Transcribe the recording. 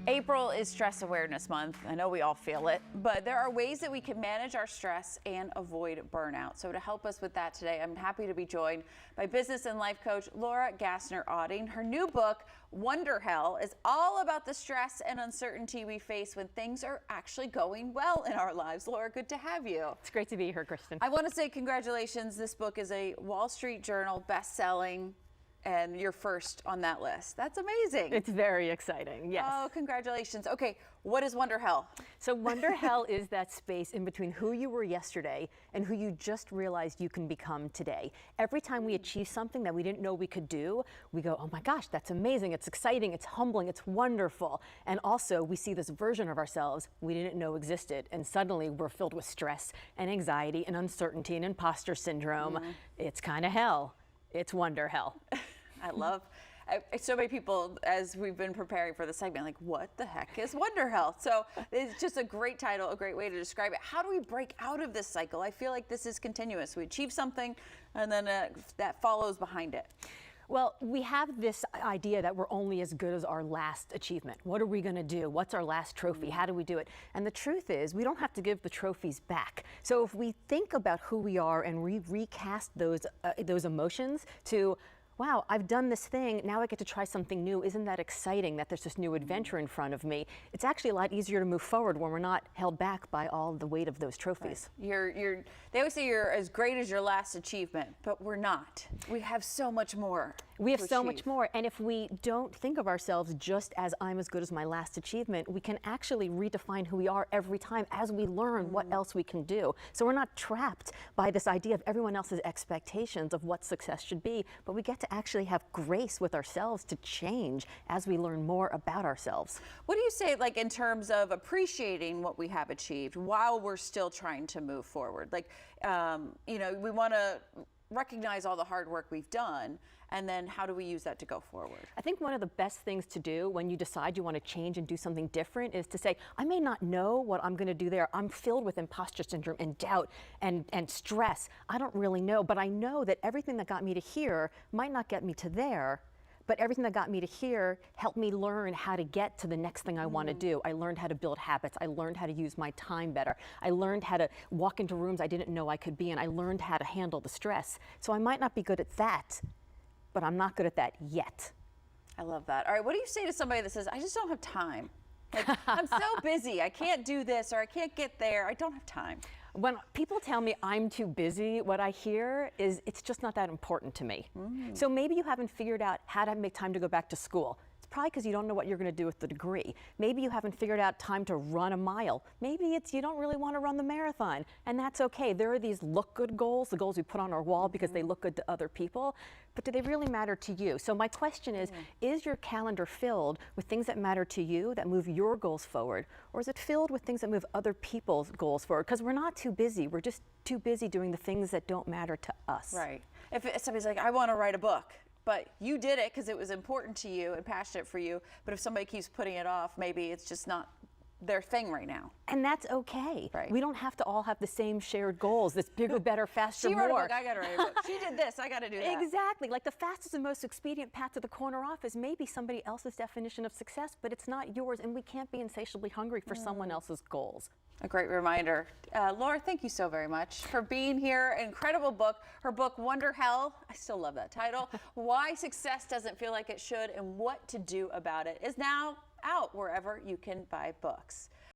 April is Stress Awareness Month. I know we all feel it, but there are ways that we can manage our stress and avoid burnout. So to help us with that today, I'm happy to be joined by business and life coach Laura Gassner Otting. Her new book, Wonderhell, is all about the stress and uncertainty we face when things are actually going well in our lives. Laura, good to have you. It's great to be here, Kristen. I want to say congratulations. This book is a Wall Street Journal best-selling, and you're first on that list. That's amazing. It's very exciting, yes. Oh, congratulations. Okay, what is Wonderhell? So Wonderhell is that space in between who you were yesterday and who you just realized you can become today. Every time we achieve something that we didn't know we could do, we go, oh my gosh, that's amazing, it's exciting, it's humbling, it's wonderful. And also we see this version of ourselves we didn't know existed, and suddenly we're filled with stress and anxiety and uncertainty and imposter syndrome. It's kind of hell. It's Wonderhell. I love so many people, as we've been preparing for the segment, like, what the heck is Wonderhell? So it's just a great title, a great way to describe it. How do we break out of this cycle? I feel like this is continuous. We achieve something and then that follows behind it. Well, we have this idea that we're only as good as our last achievement. What are we going to do? What's our last trophy? How do we do it? And the truth is, we don't have to give the trophies back. So if we think about who we are and recast those emotions to, wow, I've done this thing, now I get to try something new. Isn't that exciting that there's this new adventure in front of me? It's actually a lot easier to move forward when we're not held back by all the weight of those trophies. Right. They always say you're as great as your last achievement, but we're not. We have so much more. We have so much more, and if we don't think of ourselves just as I'm as good as my last achievement, we can actually redefine who we are every time as we learn what else we can do. So we're not trapped by this idea of everyone else's expectations of what success should be, but we get to actually have grace with ourselves to change as we learn more about ourselves. What do you say, like, in terms of appreciating what we have achieved while we're still trying to move forward? Like, you know, we want to recognize all the hard work we've done, and then how do we use that to go forward? I think one of the best things to do when you decide you want to change and do something different is to say, I may not know what I'm going to do there. I'm filled with imposter syndrome and doubt and stress. I don't really know, but I know that everything that got me to here might not get me to there, but everything that got me to here helped me learn how to get to the next thing I want to do. I learned how to build habits. I learned how to use my time better. I learned how to walk into rooms I didn't know I could be in. I learned how to handle the stress. So I might not be good at that, but I'm not good at that yet. I love that. All right, what do you say to somebody that says, I just don't have time? Like, I'm so busy, I can't do this, or I can't get there, I don't have time. When people tell me I'm too busy, what I hear is it's just not that important to me. So maybe you haven't figured out how to make time to go back to school. It's probably because you don't know what you're going to do with the degree. Maybe you haven't figured out time to run a mile. Maybe it's you don't really want to run the marathon, and that's okay. There are these look good goals, the goals we put on our wall because they look good to other people, but do they really matter to you? So my question is your calendar filled with things that matter to you, that move your goals forward, or is it filled with things that move other people's goals forward? Because we're not too busy, we're just too busy doing the things that don't matter to us. Right. If somebody's like, I want to write a book, but you did it because it was important to you and passionate for you, but if somebody keeps putting it off, maybe it's just not their thing right now. And that's okay. Right. We don't have to all have the same shared goals, this bigger, better, faster, more. She wrote a book, I got to write a book. She did this, I got to do that. Exactly. Like the fastest and most expedient path to the corner office may be somebody else's definition of success, but it's not yours, and we can't be insatiably hungry for someone else's goals. A great reminder. Laura, thank you so very much for being here. Incredible book. Her book, Wonderhell, I still love that title, Why Success Doesn't Feel Like It Should and What to Do About It, is now out wherever you can buy books.